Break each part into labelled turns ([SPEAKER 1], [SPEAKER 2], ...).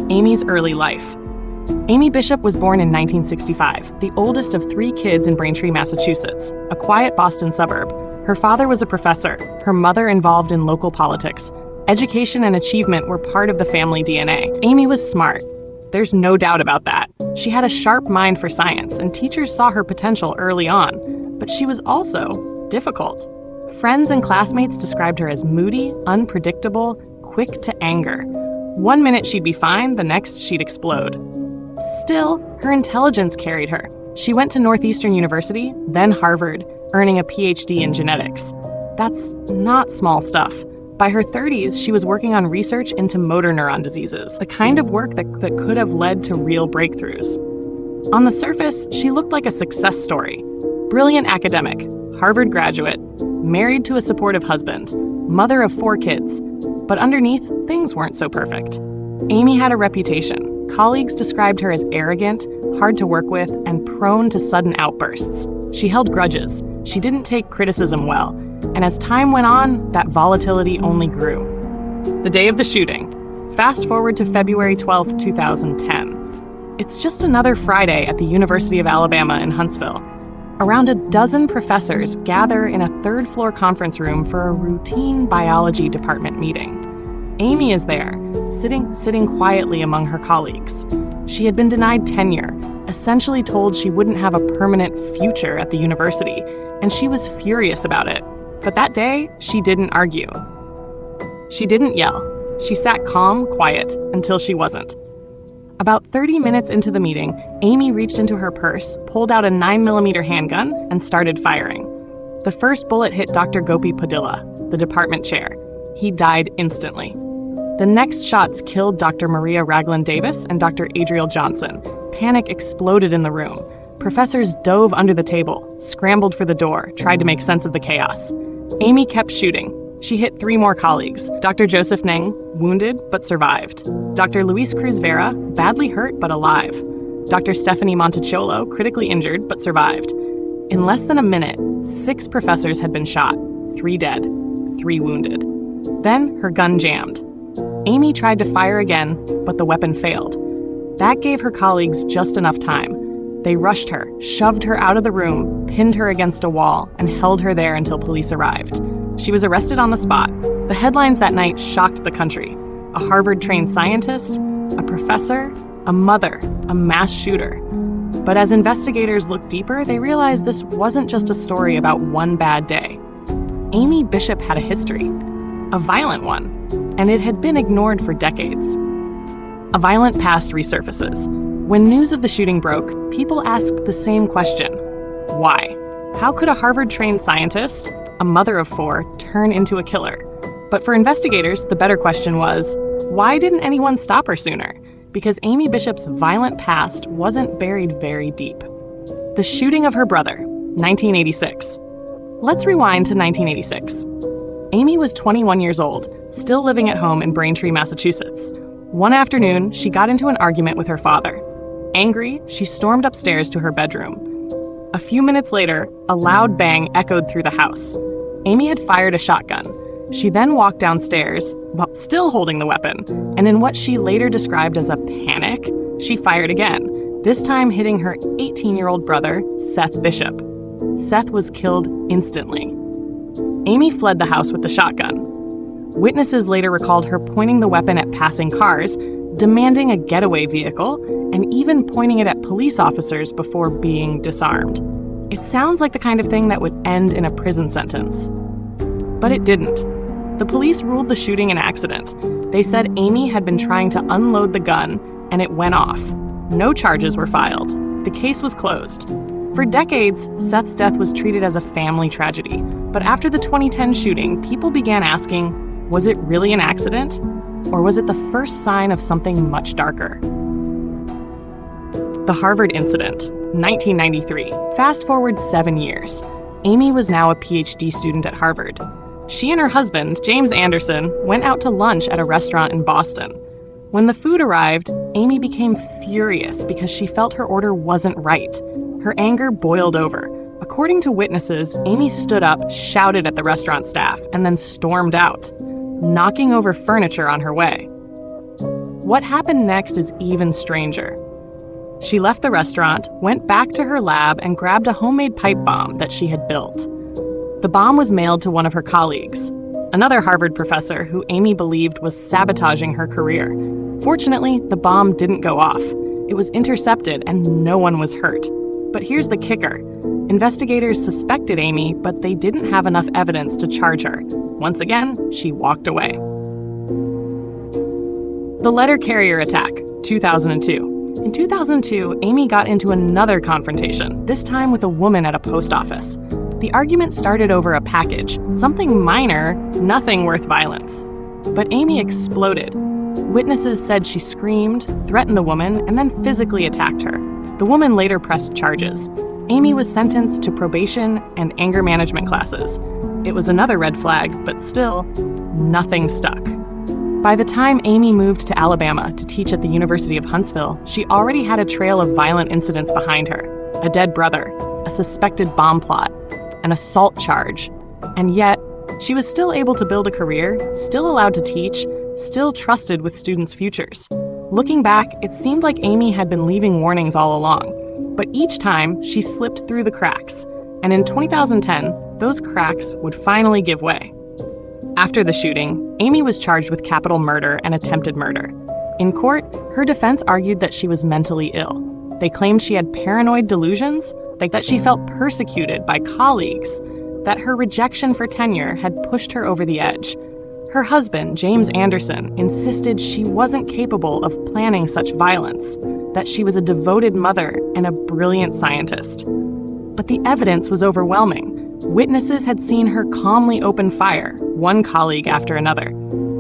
[SPEAKER 1] Amy's early life. Amy Bishop was born in 1965, the oldest of 3 kids in Braintree, Massachusetts, a quiet Boston suburb. Her father was a professor, her mother involved in local politics. Education and achievement were part of the family DNA. Amy was smart. There's no doubt about that. She had a sharp mind for science, and teachers saw her potential early on. But she was also difficult. Friends and classmates described her as moody, unpredictable, quick to anger. One minute she'd be fine, the next she'd explode. Still, her intelligence carried her. She went to Northeastern University, then Harvard, earning a PhD in genetics. That's not small stuff. By her 30s, she was working on research into motor neuron diseases, the kind of work that could have led to real breakthroughs. On the surface, she looked like a success story. Brilliant academic, Harvard graduate, married to a supportive husband, mother of 4 kids. But underneath, things weren't so perfect. Amy had a reputation. Colleagues described her as arrogant, hard to work with, and prone to sudden outbursts. She held grudges. She didn't take criticism well. And as time went on, that volatility only grew. The day of the shooting. Fast forward to February 12, 2010. It's just another Friday at the University of Alabama in Huntsville. Around a dozen professors gather in a 3rd-floor conference room for a routine biology department meeting. Amy is there, sitting quietly among her colleagues. She had been denied tenure, essentially told she wouldn't have a permanent future at the university, and she was furious about it. But that day, she didn't argue. She didn't yell. She sat calm, quiet, until she wasn't. About 30 minutes into the meeting, Amy reached into her purse, pulled out a 9mm handgun, and started firing. The first bullet hit Dr. Gopi Padilla, the department chair. He died instantly. The next shots killed Dr. Maria Ragland Davis and Dr. Adriel Johnson. Panic exploded in the room. Professors dove under the table, scrambled for the door, tried to make sense of the chaos. Amy kept shooting. She hit 3 more colleagues. Dr. Joseph Neng, wounded but survived. Dr. Luis Cruz Vera, badly hurt but alive. Dr. Stephanie Montecchiolo, critically injured but survived. In less than a minute, 6 professors had been shot, 3 dead, 3 wounded. Then her gun jammed. Amy tried to fire again, but the weapon failed. That gave her colleagues just enough time. They rushed her, shoved her out of the room, pinned her against a wall, and held her there until police arrived. She was arrested on the spot. The headlines that night shocked the country. A Harvard-trained scientist, a professor, a mother, a mass shooter. But as investigators looked deeper, they realized this wasn't just a story about one bad day. Amy Bishop had a history, a violent one, and it had been ignored for decades. A violent past resurfaces. When news of the shooting broke, people asked the same question. Why? How could a Harvard-trained scientist, a mother of 4, turn into a killer? But for investigators, the better question was, why didn't anyone stop her sooner? Because Amy Bishop's violent past wasn't buried very deep. The shooting of her brother, 1986. Let's rewind to 1986. Amy was 21 years old, still living at home in Braintree, Massachusetts. One afternoon, she got into an argument with her father. Angry, she stormed upstairs to her bedroom. A few minutes later, a loud bang echoed through the house. Amy had fired a shotgun. She then walked downstairs, while still holding the weapon, and in what she later described as a panic, she fired again, this time hitting her 18-year-old brother, Seth Bishop. Seth was killed instantly. Amy fled the house with the shotgun. Witnesses later recalled her pointing the weapon at passing cars, demanding a getaway vehicle, and even pointing it at police officers before being disarmed. It sounds like the kind of thing that would end in a prison sentence. But it didn't. The police ruled the shooting an accident. They said Amy had been trying to unload the gun, and it went off. No charges were filed. The case was closed. For decades, Seth's death was treated as a family tragedy. But after the 2010 shooting, people began asking, was it really an accident? Or was it the first sign of something much darker? The Harvard incident, 1993. Fast forward 7 years. Amy was now a PhD student at Harvard. She and her husband, James Anderson, went out to lunch at a restaurant in Boston. When the food arrived, Amy became furious because she felt her order wasn't right. Her anger boiled over. According to witnesses, Amy stood up, shouted at the restaurant staff, and then stormed out, knocking over furniture on her way. What happened next is even stranger. She left the restaurant, went back to her lab, and grabbed a homemade pipe bomb that she had built. The bomb was mailed to one of her colleagues, another Harvard professor who Amy believed was sabotaging her career. Fortunately, the bomb didn't go off. It was intercepted and no one was hurt. But here's the kicker. Investigators suspected Amy, but they didn't have enough evidence to charge her. Once again, she walked away. The letter carrier attack, 2002. In 2002, Amy got into another confrontation, this time with a woman at a post office. The argument started over a package, something minor, nothing worth violence. But Amy exploded. Witnesses said she screamed, threatened the woman, and then physically attacked her. The woman later pressed charges. Amy was sentenced to probation and anger management classes. It was another red flag, but still, nothing stuck. By the time Amy moved to Alabama to teach at the University of Huntsville, she already had a trail of violent incidents behind her. A dead brother, a suspected bomb plot, an assault charge. And yet, she was still able to build a career, still allowed to teach, still trusted with students' futures. Looking back, it seemed like Amy had been leaving warnings all along. But each time, she slipped through the cracks. And in 2010, those cracks would finally give way. After the shooting, Amy was charged with capital murder and attempted murder. In court, her defense argued that she was mentally ill. They claimed she had paranoid delusions, like that she felt persecuted by colleagues, that her rejection for tenure had pushed her over the edge. Her husband, James Anderson, insisted she wasn't capable of planning such violence, that she was a devoted mother and a brilliant scientist. But the evidence was overwhelming. Witnesses had seen her calmly open fire, one colleague after another.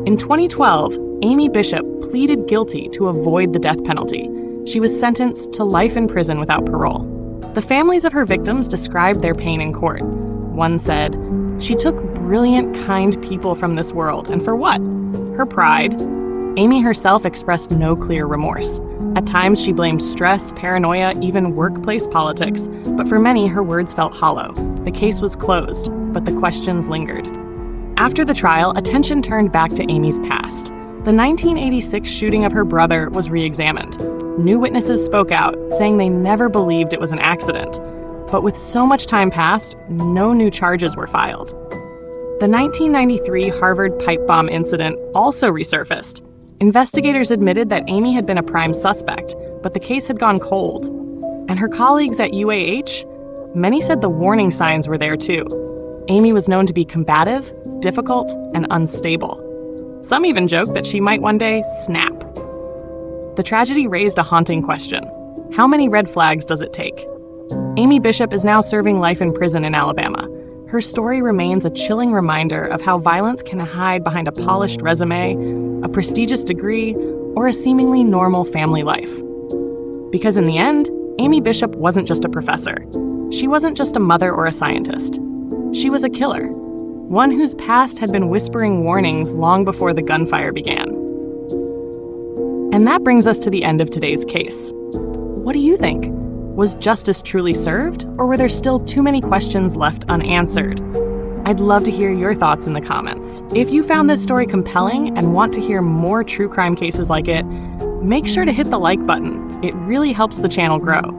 [SPEAKER 1] In 2012, Amy Bishop pleaded guilty to avoid the death penalty. She was sentenced to life in prison without parole. The families of her victims described their pain in court. One said, "She took brilliant, kind people from this world, and for what? Her pride." Amy herself expressed no clear remorse. At times, she blamed stress, paranoia, even workplace politics, but for many, her words felt hollow. The case was closed, but the questions lingered. After the trial, attention turned back to Amy's past. The 1986 shooting of her brother was re-examined. New witnesses spoke out, saying they never believed it was an accident. But with so much time passed, no new charges were filed. The 1993 Harvard pipe bomb incident also resurfaced. Investigators admitted that Amy had been a prime suspect, but the case had gone cold. And her colleagues at UAH, many said the warning signs were there too. Amy was known to be combative, difficult, and unstable. Some even joked that she might one day snap. The tragedy raised a haunting question. How many red flags does it take? Amy Bishop is now serving life in prison in Alabama. Her story remains a chilling reminder of how violence can hide behind a polished resume, a prestigious degree, or a seemingly normal family life. Because in the end, Amy Bishop wasn't just a professor. She wasn't just a mother or a scientist. She was a killer, one whose past had been whispering warnings long before the gunfire began. And that brings us to the end of today's case. What do you think? Was justice truly served, or were there still too many questions left unanswered? I'd love to hear your thoughts in the comments. If you found this story compelling and want to hear more true crime cases like it, make sure to hit the like button. It really helps the channel grow.